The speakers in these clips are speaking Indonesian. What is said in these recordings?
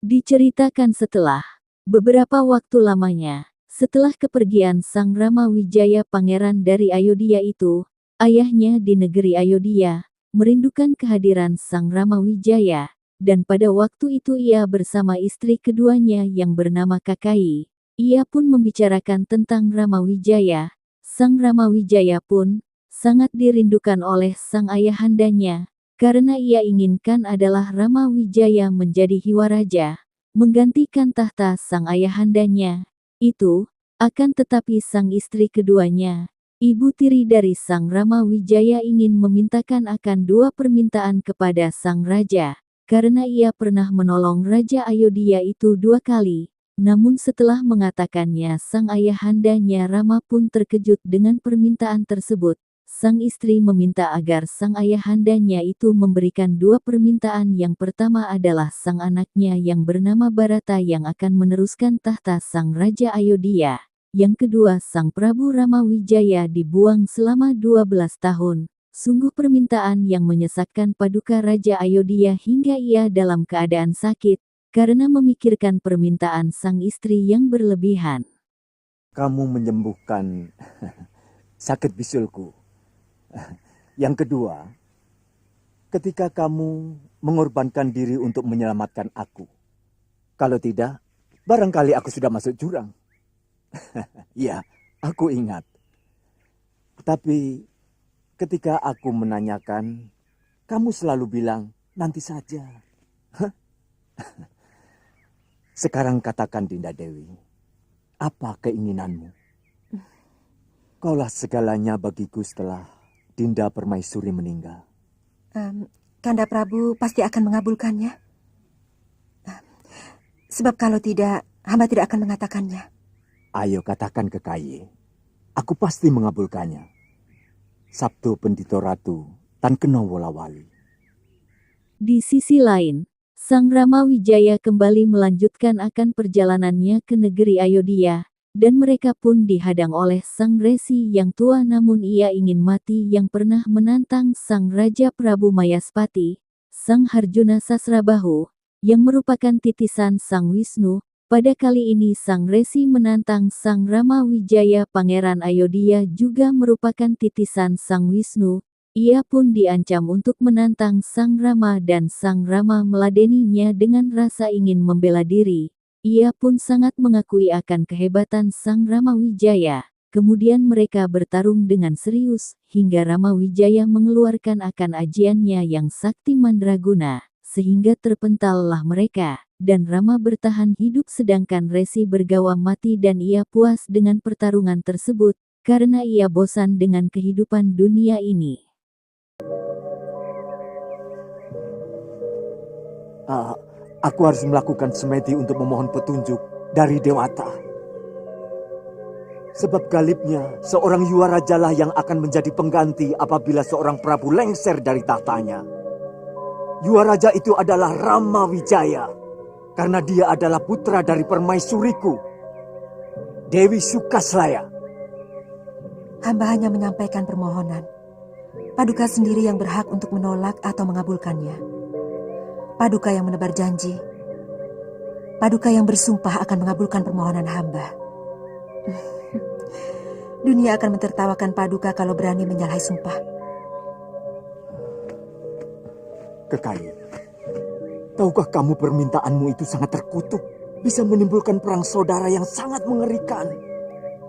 Diceritakan setelah beberapa waktu lamanya, setelah kepergian Sang Rama Wijaya pangeran dari Ayodhya itu, ayahnya di negeri Ayodhya, merindukan kehadiran Sang Rama Wijaya, dan pada waktu itu ia bersama istri keduanya yang bernama Kakayi. Ia pun membicarakan tentang Rama Wijaya. Sang Rama Wijaya pun sangat dirindukan oleh sang ayahandanya, karena ia inginkan adalah Rama Wijaya menjadi Hiwaraja, menggantikan tahta sang ayahandanya. Itu, akan tetapi sang istri keduanya, ibu tiri dari sang Rama Wijaya ingin memintakan akan dua permintaan kepada sang raja, karena ia pernah menolong Raja Ayodhya itu 2 kali. Namun setelah mengatakannya sang ayahandanya Rama pun terkejut dengan permintaan tersebut. Sang istri meminta agar sang ayahandanya itu memberikan 2 permintaan. Yang pertama adalah sang anaknya yang bernama Bharata yang akan meneruskan tahta sang Raja Ayodhya. Yang kedua sang Prabu Rama Wijaya dibuang selama 12 tahun. Sungguh permintaan yang menyesakkan Paduka Raja Ayodhya hingga ia dalam keadaan sakit, karena memikirkan permintaan sang istri yang berlebihan. Kamu menyembuhkan sakit bisulku. Yang kedua, ketika kamu mengorbankan diri untuk menyelamatkan aku. Kalau tidak, barangkali aku sudah masuk jurang. Ya, aku ingat. Tapi ketika aku menanyakan, kamu selalu bilang, nanti saja. Sekarang katakan Dinda Dewi, apa keinginanmu? Kaulah segalanya bagiku setelah Dinda Permaisuri meninggal. Kanda Prabu pasti akan mengabulkannya. Sebab kalau tidak, hamba tidak akan mengatakannya. Ayo katakan ke Kaye, aku pasti mengabulkannya. Sabtu Pendito Ratu Tan Keno Wolawali. Di sisi lain, Sang Rama Wijaya kembali melanjutkan akan perjalanannya ke negeri Ayodhya, dan mereka pun dihadang oleh sang resi yang tua namun ia ingin mati yang pernah menantang sang Raja Prabu Mayaspati, Sang Harjuna Sasrabahu, yang merupakan titisan Sang Wisnu. Pada kali ini sang resi menantang Sang Rama Wijaya Pangeran Ayodhya juga merupakan titisan Sang Wisnu. Ia pun diancam untuk menantang Sang Rama dan Sang Rama meladeninya dengan rasa ingin membela diri. Ia pun sangat mengakui akan kehebatan Sang Rama Wijaya. Kemudian mereka bertarung dengan serius, hingga Rama Wijaya mengeluarkan akan ajiannya yang sakti mandraguna, sehingga terpentallah mereka, dan Rama bertahan hidup sedangkan Resi Bergawa mati dan ia puas dengan pertarungan tersebut, karena ia bosan dengan kehidupan dunia ini. Aku harus melakukan semedi untuk memohon petunjuk dari Dewata. Sebab galibnya, seorang Yuwaraja lah yang akan menjadi pengganti apabila seorang Prabu lengser dari tahtanya. Yuwaraja itu adalah Rama Wijaya, karena dia adalah putra dari permaisuriku, Dewi Sukaslaya. Hamba hanya menyampaikan permohonan. Paduka sendiri yang berhak untuk menolak atau mengabulkannya. Paduka yang menebar janji. Paduka yang bersumpah akan mengabulkan permohonan hamba. Dunia akan mentertawakan Paduka kalau berani menyalahi sumpah. Kekayi, tahukah kamu permintaanmu itu sangat terkutuk? Bisa menimbulkan perang saudara yang sangat mengerikan.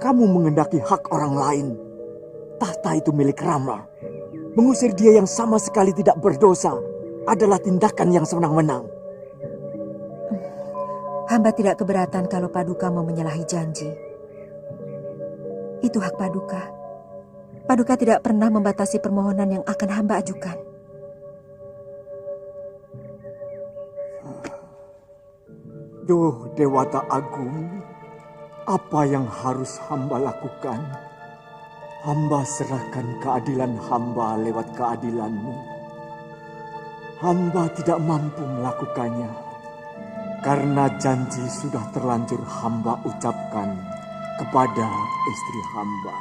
Kamu mengendaki hak orang lain. Tahta itu milik Rama. Mengusir dia yang sama sekali tidak berdosa adalah tindakan yang sewenang-wenang. Hamba tidak keberatan kalau Paduka mau menyalahi janji. Itu hak Paduka. Paduka tidak pernah membatasi permohonan yang akan hamba ajukan. Duh, Dewata Agung, apa yang harus hamba lakukan? Hamba serahkan keadilan hamba lewat keadilanmu. Hamba tidak mampu melakukannya, karena janji sudah terlanjur hamba ucapkan kepada istri hamba.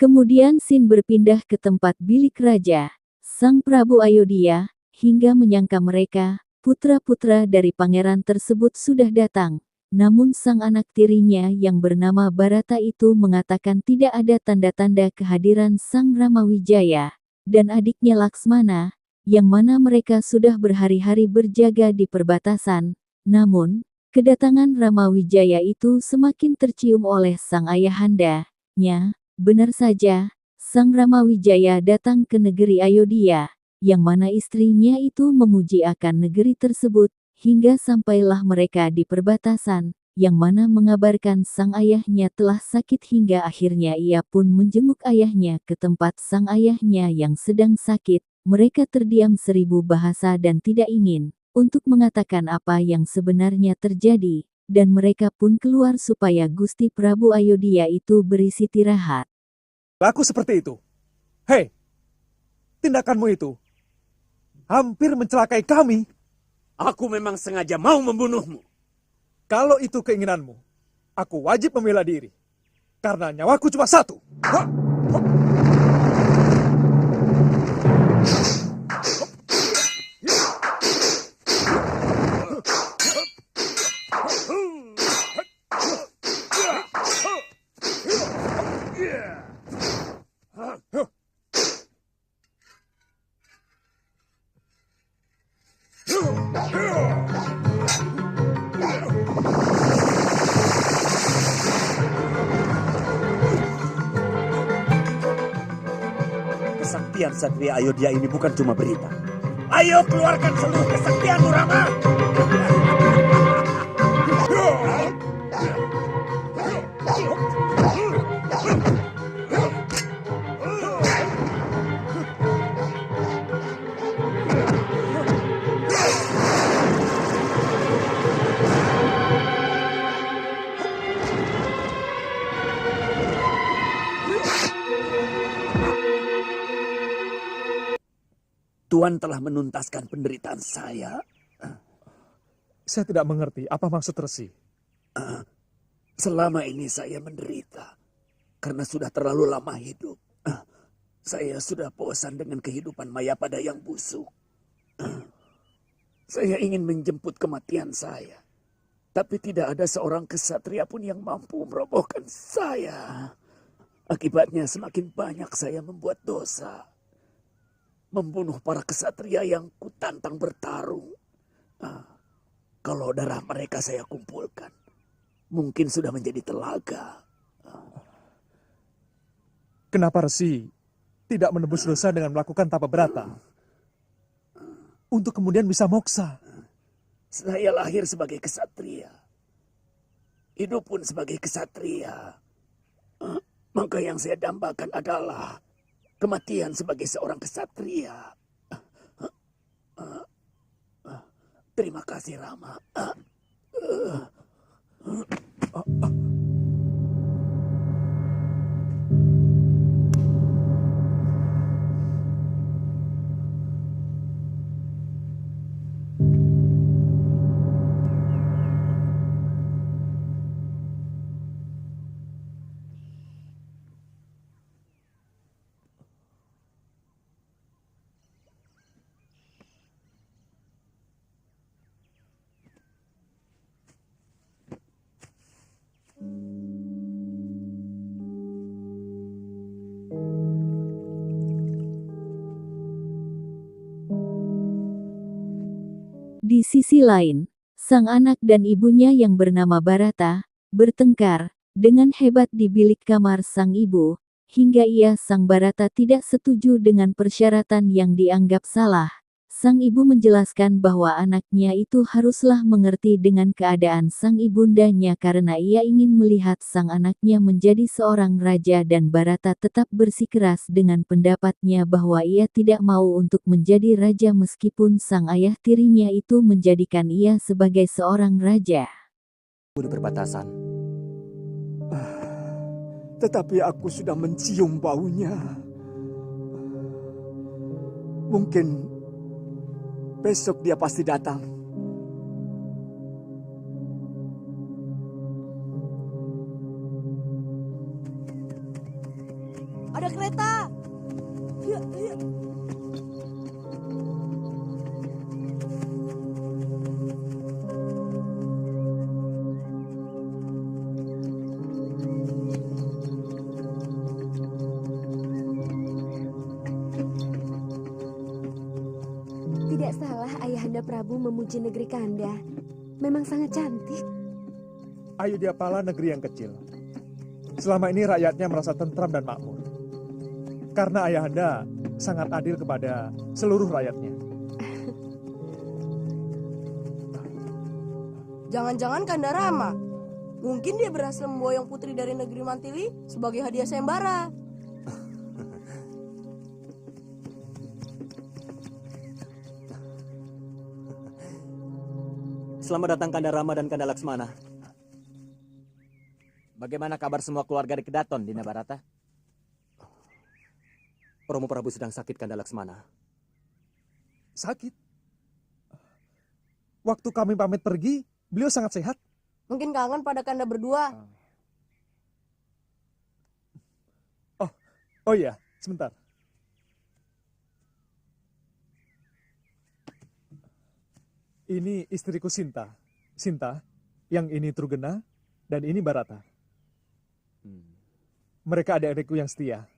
Kemudian Sin berpindah ke tempat bilik raja, Sang Prabu Ayodhya, hingga menyangka mereka, putra-putra dari pangeran tersebut sudah datang. Namun sang anak tirinya yang bernama Bharata itu mengatakan tidak ada tanda-tanda kehadiran Sang Ramawijaya dan adiknya Laksmana, yang mana mereka sudah berhari-hari berjaga di perbatasan. Namun, kedatangan Ramawijaya itu semakin tercium oleh sang ayahandanya. Benar saja, Sang Ramawijaya datang ke negeri Ayodhya, yang mana istrinya itu memuji akan negeri tersebut, hingga sampailah mereka di perbatasan, yang mana mengabarkan sang ayahnya telah sakit hingga akhirnya ia pun menjenguk ayahnya ke tempat sang ayahnya yang sedang sakit. Mereka terdiam 1000 bahasa dan tidak ingin untuk mengatakan apa yang sebenarnya terjadi, dan mereka pun keluar supaya Gusti Prabu Ayodhya itu beristirahat. Laku seperti itu. Hei, tindakanmu itu hampir mencelakai kami. Aku memang sengaja mau membunuhmu. Kalau itu keinginanmu, aku wajib membela diri. Karena nyawaku cuma satu. Kesaktian Satria Ayodhya ini bukan cuma berita. Ayo keluarkan seluruh kesaktianmu, Rama! Tuan telah menuntaskan penderitaan saya. Saya tidak mengerti apa maksud Resi. Selama ini saya menderita karena sudah terlalu lama hidup. Saya sudah bosan dengan kehidupan Mayapada yang busuk. Saya ingin menjemput kematian saya. Tapi tidak ada seorang kesatria pun yang mampu merobohkan saya. Akibatnya semakin banyak saya membuat dosa. Membunuh para kesatria yang kutantang bertarung. Kalau darah mereka saya kumpulkan, mungkin sudah menjadi telaga. Kenapa Resi tidak menebus dosa dengan melakukan tapa berata? Untuk kemudian bisa moksa. Saya lahir sebagai kesatria. Hidup pun sebagai kesatria. Maka yang saya dambakan adalah kematian sebagai seorang kesatria. Terima kasih, Rama. Di sisi lain, sang anak dan ibunya yang bernama Bharata, bertengkar dengan hebat di bilik kamar sang ibu, hingga sang Bharata tidak setuju dengan persyaratan yang dianggap salah. Sang ibu menjelaskan bahwa anaknya itu haruslah mengerti dengan keadaan sang ibundanya karena ia ingin melihat sang anaknya menjadi seorang raja dan Bharata tetap bersikeras dengan pendapatnya bahwa ia tidak mau untuk menjadi raja meskipun sang ayah tirinya itu menjadikan ia sebagai seorang raja. Di perbatasan. Tetapi aku sudah mencium baunya. Mungkin besok dia pasti datang. ada kereta. Yuk, yuk. Tidak salah Ayahanda Prabu memuji negeri Kanda. Memang sangat cantik. Ayodhyapala negeri yang kecil. Selama ini rakyatnya merasa tentram dan makmur. Karena Ayahanda sangat adil kepada seluruh rakyatnya. Jangan-jangan Kanda Rama. Mungkin dia berhasil memboyong putri dari negeri Mantili sebagai hadiah sayembara. Selamat datang Kanda Rama dan Kanda Laksmana. Bagaimana kabar semua keluarga di Kedaton, Dinda Barata? Romo Prabu sedang sakit, Kanda Laksmana. Sakit? Waktu kami pamit pergi, beliau sangat sehat. Mungkin kangen pada Kanda berdua. Oh iya, sebentar. Ini istriku Sinta. Sinta, yang ini Trugena, dan ini Barata. Mereka adik-adikku yang setia.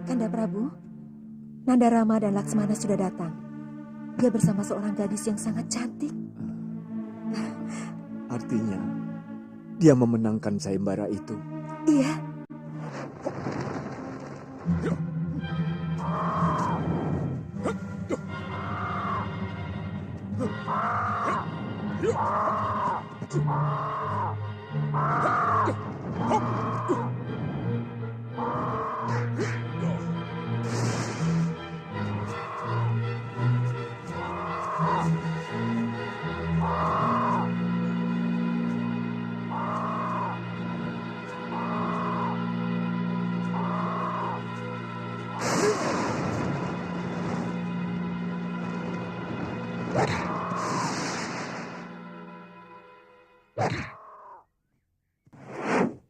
Kanda Prabu, Nanda Rama dan Laksmana sudah datang. Dia bersama seorang gadis yang sangat cantik. Artinya, dia memenangkan sayembara itu. Iya,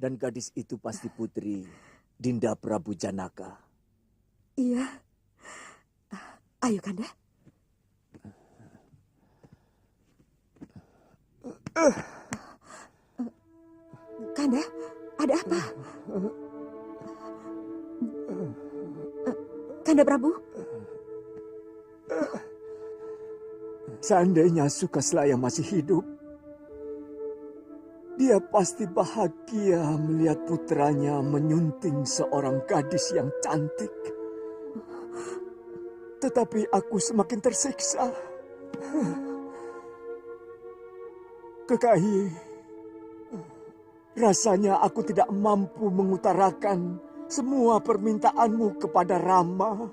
Dan gadis itu pasti putri Dinda Prabu Janaka. iya. Ayo Kanda. Kanda, ada apa? Kanda Prabu? Seandainya Sukaslaya masih hidup, dia pasti bahagia melihat putranya menyunting seorang gadis yang cantik. Tetapi aku semakin tersiksa. Kekasih, rasanya aku tidak mampu mengutarakan semua permintaanmu kepada Rama.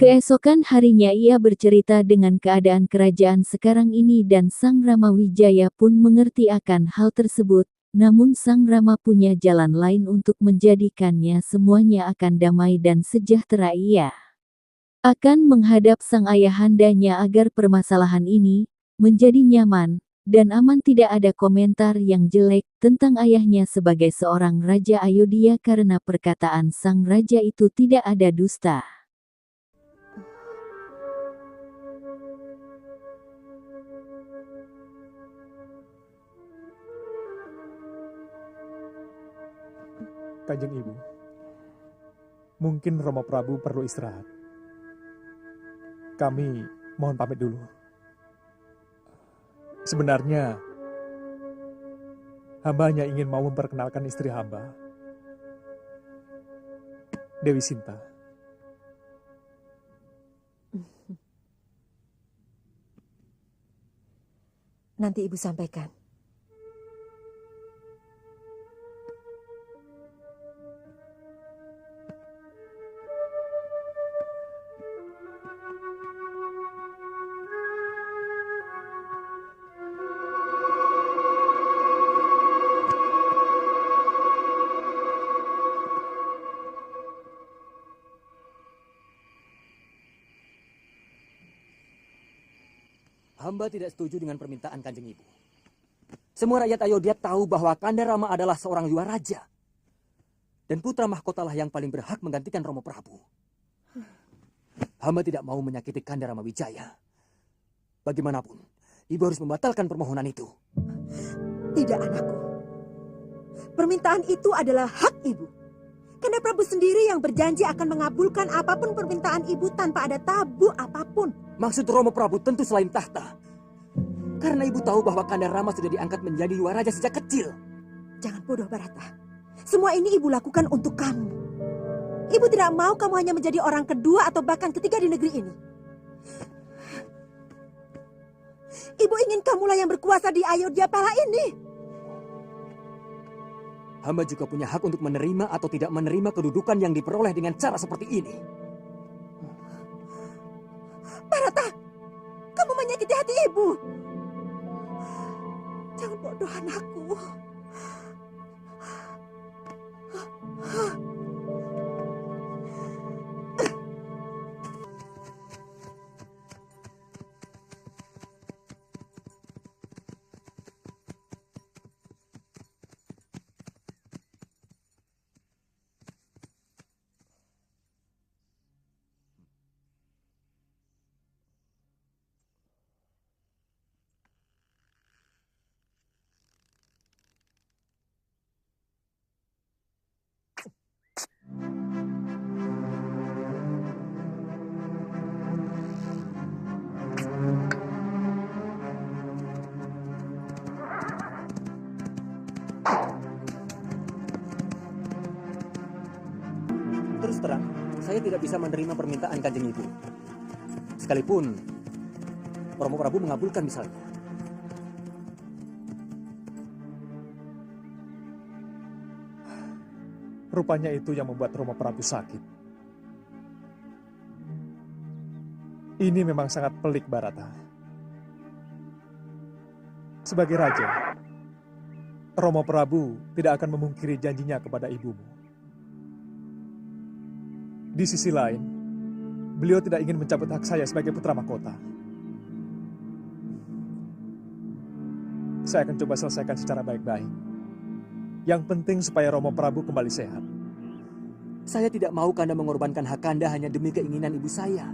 Keesokan harinya ia bercerita dengan keadaan kerajaan sekarang ini dan Sang Rama Wijaya pun mengerti akan hal tersebut, namun Sang Rama punya jalan lain untuk menjadikannya semuanya akan damai dan sejahtera. Ia akan menghadap sang ayahandanya agar permasalahan ini menjadi nyaman dan aman. Tidak ada komentar yang jelek tentang ayahnya sebagai seorang Raja Ayodhya karena perkataan sang raja itu tidak ada dusta. Kanjeng Ibu, mungkin Romo Prabu perlu istirahat. Kami mohon pamit dulu. Sebenarnya, hamba hanya ingin mau memperkenalkan istri hamba, Dewi Sinta. Nanti Ibu sampaikan. Hamba tidak setuju dengan permintaan Kanjeng Ibu. Semua rakyat Ayodhya tahu bahwa Kanda Rama adalah seorang yuwa raja. Dan putra mahkotalah yang paling berhak menggantikan Romo Prabu. Hamba tidak mau menyakiti Kanda Rama Wijaya. Bagaimanapun, Ibu harus membatalkan permohonan itu. Tidak, anakku. Permintaan itu adalah hak Ibu. Kanda Prabu sendiri yang berjanji akan mengabulkan apapun permintaan Ibu tanpa ada tabu apapun. Maksud Romo Prabu tentu selain tahta. Karena Ibu tahu bahwa Kanda Rama sudah diangkat menjadi yuwa raja sejak kecil. Jangan bodoh, Barata. Semua ini Ibu lakukan untuk kamu. Ibu tidak mau kamu hanya menjadi orang kedua atau bahkan ketiga di negeri ini. Ibu ingin kamulah yang berkuasa di Ayodhya Pala ini. Hamba juga punya hak untuk menerima atau tidak menerima kedudukan yang diperoleh dengan cara seperti ini. Barata, kamu menyakiti hati Ibu. Jangan bodoh, anakku. Terus terang, saya tidak bisa menerima permintaan Kanjeng Ibu. Sekalipun Romo Prabu mengabulkan misalnya. Rupanya itu yang membuat Romo Prabu sakit. Ini memang sangat pelik, Barata. Sebagai raja, Romo Prabu tidak akan memungkiri janjinya kepada ibumu. Di sisi lain, beliau tidak ingin mencabut hak saya sebagai putra mahkota. Saya akan coba selesaikan secara baik-baik. Yang penting supaya Romo Prabu kembali sehat. Saya tidak mau Kanda mengorbankan hak Kanda hanya demi keinginan ibu saya.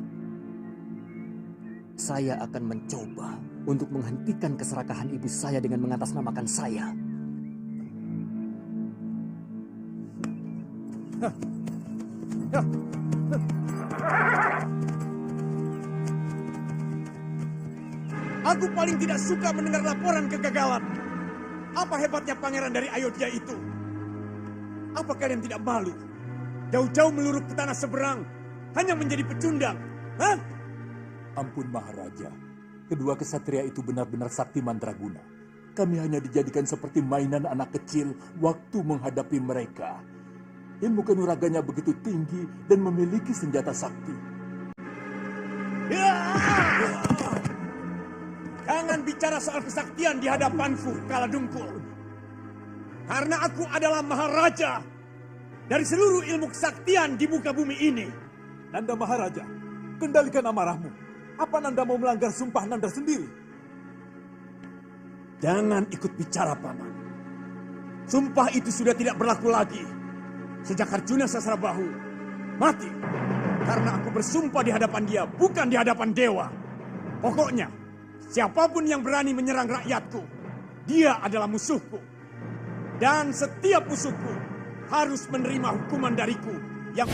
Saya akan mencoba untuk menghentikan keserakahan ibu saya dengan mengatasnamakan saya. Aku paling tidak suka mendengar laporan kegagalan. Apa hebatnya pangeran dari Ayodhya itu? Apa kalian tidak malu? Jauh-jauh meluruk ke tanah seberang, hanya menjadi pecundang. Hah? Ampun Maharaja, kedua kesatria itu benar-benar sakti mandraguna. Kami hanya dijadikan seperti mainan anak kecil waktu menghadapi mereka. Ilmu kanuraganya begitu tinggi dan memiliki senjata sakti. Jangan bicara soal kesaktian di hadapanku, Kala Dungkul. Karena aku adalah Maharaja dari seluruh ilmu kesaktian di muka bumi ini. Nanda Maharaja, kendalikan amarahmu. Apa Nanda mau melanggar sumpah Nanda sendiri? Jangan ikut bicara, Paman. Sumpah itu sudah tidak berlaku lagi. Sejak Arjuna Sasrabahu mati. Karena aku bersumpah di hadapan dia, bukan di hadapan dewa. Pokoknya, siapapun yang berani menyerang rakyatku, dia adalah musuhku. Dan setiap musuhku harus menerima hukuman dariku yang